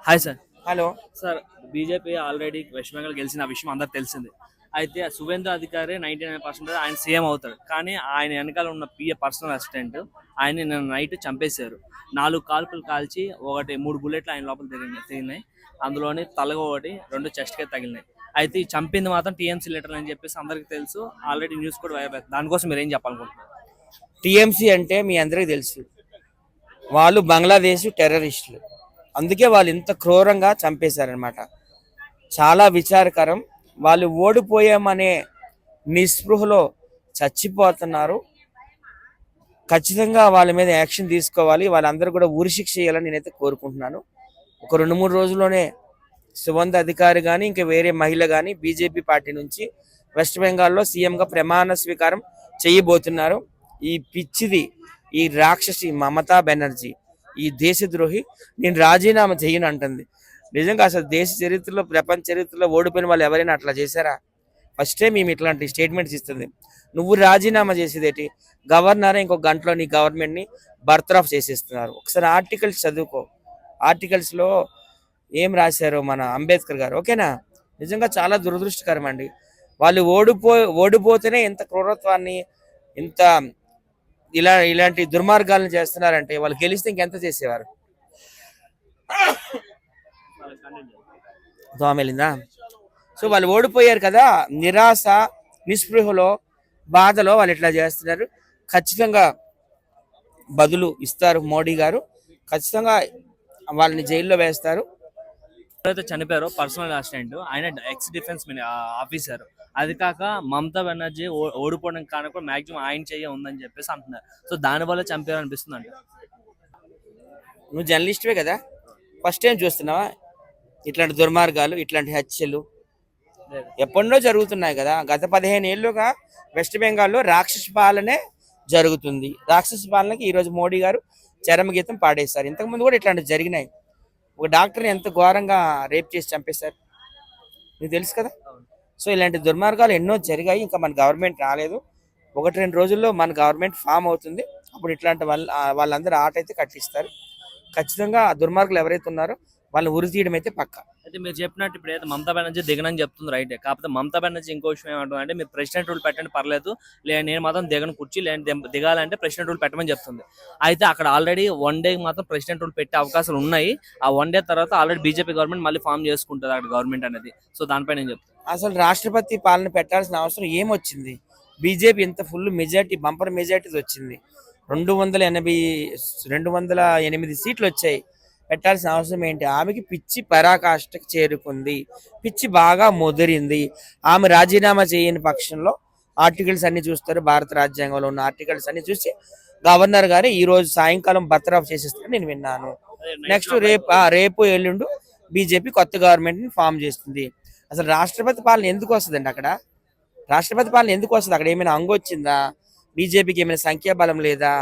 Hi sir. Hello. Sir, BJP already west Bengal గెలిచిన విషయం అందరికి తెలిసింది. అయితే సువేంద్ర అధికారి 99% ఆయన సీఎం అవుతాడు. కానీ ఆయన వెనకాల ఉన్న పిఏ పర్సనల్ అసిస్టెంట్ ఆయన్ని నిన్న నైట్ చంపేశారు. 4 కాల్పులు కాల్చి 3 బుల్లెట్లు ఆయన లోపల తిరిగినాయి. అందులోని తలగా ఒకటి, 2 చెస్ట్కే తగిలినాయి. అయితే ఈ చంపింది మాత్రం టీఎంసీ లీడర్లు అని చెప్పేసి అందరికి తెలుసు. ఆల్రెడీ న్యూస్ కూడా వైరల్. దానికోసం మీరు ఏం చెప్పాలనుకుంటున్నారు? టీఎంసీ అంటే మీ అందరికీ తెలుసు, వాళ్ళు బంగ్లాదేశ్ టెర్రరిస్టులు. అందుకే వాళ్ళు ఇంత క్రూరంగా చంపేశారనమాట. చాలా విచారకరం. వాళ్ళు ఓడిపోయామనే నిస్పృహలో చచ్చిపోతున్నారు. ఖచ్చితంగా వాళ్ళ మీద యాక్షన్ తీసుకోవాలి. వాళ్ళందరూ కూడా ఉరిశిక్ష చేయాలని నేనైతే కోరుకుంటున్నాను. ఒక 2-3 రోజుల్లోనే సుగంధ అధికారి కానీ ఇంకా వేరే మహిళ కానీ బీజేపీ పార్టీ నుంచి వెస్ట్ బెంగాల్లో సీఎంగా ప్రమాణ స్వీకారం చేయబోతున్నారు. ఈ పిచ్చిది, ఈ రాక్షసి మమతా బెనర్జీ, ఈ దేశద్రోహి నేను రాజీనామా చేయను అంటుంది. నిజంగా అసలు దేశ చరిత్రలో, ప్రపంచ చరిత్రలో ఓడిపోయిన వాళ్ళు ఎవరైనా అట్లా చేశారా? ఫస్ట్ టైం మేము ఇట్లాంటి స్టేట్మెంట్స్ ఇస్తుంది. నువ్వు రాజీనామా చేసేదేటి? గవర్నర్ ఇంకొక గంటలో నీ గవర్నమెంట్ని బర్తరఫ్ చేసేస్తున్నారు. ఒకసారి ఆర్టికల్స్ చదువుకో. ఆర్టికల్స్లో ఏం రాశారు మన అంబేద్కర్ గారు, ఓకేనా? నిజంగా చాలా దురదృష్టకరం అండి. వాళ్ళు ఓడిపోతేనే ఇంత క్రూరత్వాన్ని, ఇంత ఇలాంటి దుర్మార్గాలను చేస్తున్నారంటే వాళ్ళు గెలిస్తే ఇంకెంత చేసేవారు? దోమెలిందా? సో వాళ్ళు ఓడిపోయారు కదా, నిరాశ, నిస్పృహలో, బాధలో వాళ్ళు ఇట్లా చేస్తున్నారు. ఖచ్చితంగా బదులు ఇస్తారు మోడీ గారు. ఖచ్చితంగా వాళ్ళని జైల్లో వేస్తారు. ఎవరైతే చనిపోయారో పర్సనల్ అసిస్టెంట్, ఆయన ఎక్స్ డిఫెన్స్ ఆఫీసర్. అది కాక మమతా బెనర్జీ ఓడిపోవడం కారణం కూడా మాక్సిమం ఆయన చెయ్యి ఉందని చెప్పేసి అంటున్నారు. సో దానివల్ల చంపారు అనిపిస్తుంది అంట. నువ్వు జర్నలిస్ట్వే కదా, ఫస్ట్ టైం చూస్తున్నావా ఇట్లాంటి దుర్మార్గాలు, ఇట్లాంటి హత్యలు? ఎప్పటినో జరుగుతున్నాయి కదా. గత 15 ఏళ్ళుగా వెస్ట్ బెంగాల్లో రాక్షస పాలనే జరుగుతుంది. రాక్షస పాలనకి ఈరోజు మోడీ గారు చరమగీతం పాడేశారు. ఇంతకుముందు కూడా ఇట్లాంటివి జరిగినాయి. ఒక డాక్టర్ని ఎంత ఘోరంగా రేప్ చేసి చంపేశారు, నీకు తెలుసు కదా. సో ఇలాంటి దుర్మార్గాలు ఎన్నో జరిగాయి. ఇంకా మన గవర్నమెంట్ రాలేదు. 1-2 రోజుల్లో మన గవర్నమెంట్ ఫామ్ అవుతుంది. అప్పుడు ఇట్లాంటి వాళ్ళందరూ ఆట అయితే కట్టిస్తారు. ఖచ్చితంగా ఆ దుర్మార్గులు ఎవరైతే ఉన్నారో వాళ్ళని ఉరి తీయడం అయితే పక్క. అయితే మీరు చెప్పినట్టు ఇప్పుడు ఏదైతే మమతా బెనర్జీ దిగనని చెప్తుంది రైటే. కాకపోతే మమతా బెనర్జీ ఇంకో విషయం ఏమంటుంది అంటే, మీరు ప్రెసిడెంట్ రూల్ పెట్టండి పర్లేదు, నేను మాత్రం దిగను కుర్చీ, దిగాలంటే ప్రెసిడెంట్ రూల్ పెట్టమని చెప్తుంది. అయితే అక్కడ ఆల్రెడీ 1 డే మాత్రం ప్రెసిడెంట్ రూల్ పెట్టే అవకాశాలు ఉన్నాయి. ఆ 1 డే తర్వాత ఆల్రెడీ బీజేపీ గవర్నమెంట్ మళ్ళీ ఫామ్ చేసుకుంటుంది అక్కడ గవర్నమెంట్ అనేది. సో దానిపై నేను చెప్తాను. అసలు రాష్ట్రపతి పాలన పెట్టాల్సిన అవసరం ఏమొచ్చింది? బీజేపీ ఇంత ఫుల్ మెజార్టీ, బంపర్ మెజార్టీ వచ్చింది. 208 సీట్లు వచ్చాయి. పెట్టాల్సిన అవసరం ఏంటి? ఆమెకి పిచ్చి పరాకాష్ఠకు చేరుకుంది, పిచ్చి బాగా ముదిరింది. ఆమె రాజీనామా చేయని పక్షంలో ఆర్టికల్స్ అన్ని చూస్తారు. భారత రాజ్యాంగంలో ఉన్న ఆర్టికల్స్ అన్ని చూసి గవర్నర్ గారు ఈ రోజు సాయంకాలం బర్తరఫ్ చేసేస్తారు నేను విన్నాను. నెక్స్ట్ రేపు ఎల్లుండు బీజేపీ కొత్త గవర్నమెంట్ ని ఫామ్ చేస్తుంది. అసలు రాష్ట్రపతి పాలన ఎందుకు వస్తుందండి అక్కడ? రాష్ట్రపతి పాలన ఎందుకు వస్తుంది? అక్కడ ఏమైనా అంగొచ్చిందా? బీజేపీకి ఏమైనా సంఖ్యాబలం లేదా?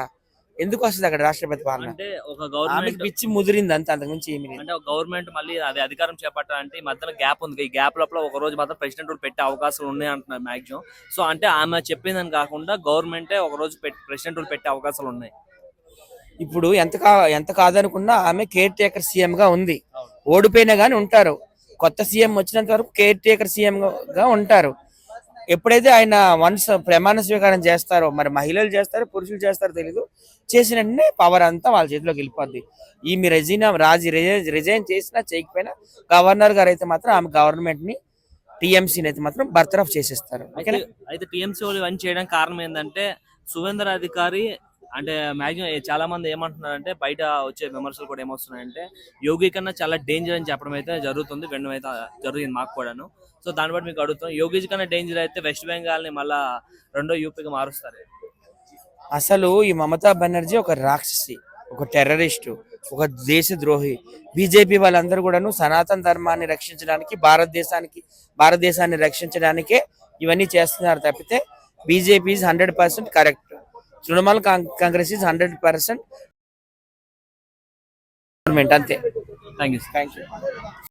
ఎందుకు వస్తుంది అక్కడ రాష్ట్రపతి పాలన? అంటే ఒక గవర్నమెంట్ పిచ్చి ముదిరింది అంత, అంతకుమించి ఏమి లేదు. అంటే ఒక గవర్నమెంట్ మళ్ళీ అది అధికారం చేపట్టాలంటే ఈ మధ్యన గ్యాప్ ఉంది. ఈ గ్యాప్ లోపల ఒక రోజు మాత్రం ప్రెసిడెంట్ రూల్ పెట్టే అవకాశాలు ఉన్నాయి అంటున్నారు మాక్సిమం. సో అంటే ఆమె చెప్పిందని కాకుండా గవర్నమెంటే ఒక రోజు ప్రెసిడెంట్ రూల్ పెట్టే అవకాశాలు ఉన్నాయి. ఇప్పుడు ఎంత కాదనుకున్నా ఆమె కేర్ టేకర్ సీఎం గా ఉంది. ఓడిపోయినా గానీ ఉంటారు. కొత్త సీఎం వచ్చినంత వరకు కేర్ టేకర్ సీఎం గా ఉంటారు. ఎప్పుడైతే ఆయన వన్స్ ప్రమాణ స్వీకారం చేస్తారో, మరి మహిళలు చేస్తారో పురుషులు చేస్తారో తెలీదు, చేసిన పవర్ అంతా వాళ్ళ చేతిలోకి వెళ్ళిపోద్ది. ఈమె రిజైన్ చేసినా చేయకపోయినా గవర్నర్ గారు అయితే మాత్రం ఆమె గవర్నమెంట్ ని, టీఎంసీని అయితే మాత్రం బర్తరఫ్ చేసేస్తారు. అయితే టీఎంసీ వాళ్ళు ఇవన్నీ చేయడానికి కారణం ఏంటంటే, సువేంద్ర అధికారి అంటే మ్యాక్సిమం చాలా మంది ఏమంటున్నారంటే, బయట వచ్చే విమర్శలు కూడా ఏమొస్తున్నాయంటే, యోగి కన్నా చాలా డేంజర్ అని చెప్పడం అయితే జరుగుతుంది. వినడం అయితే జరిగింది మాకు కూడాను. సో దాన్ని బట్టి మీకు అడుగుతాం, యోగి కన్నా డేంజర్ అయితే వెస్ట్ బెంగాల్ ని మళ్ళా రెండో యూపీగా మారుస్తారు. అసలు ఈ మమతా బెనర్జీ ఒక రాక్షసి, ఒక టెర్రరిస్టు, ఒక దేశద్రోహి. బీజేపీ వాళ్ళందరూ కూడాను సనాతన ధర్మాన్ని రక్షించడానికి, భారతదేశాన్ని రక్షించడానికే ఇవన్నీ చేస్తున్నారు తప్పితే BJP is 100% correct. Trinamool Congress is 100% government. అంతే. Thank you.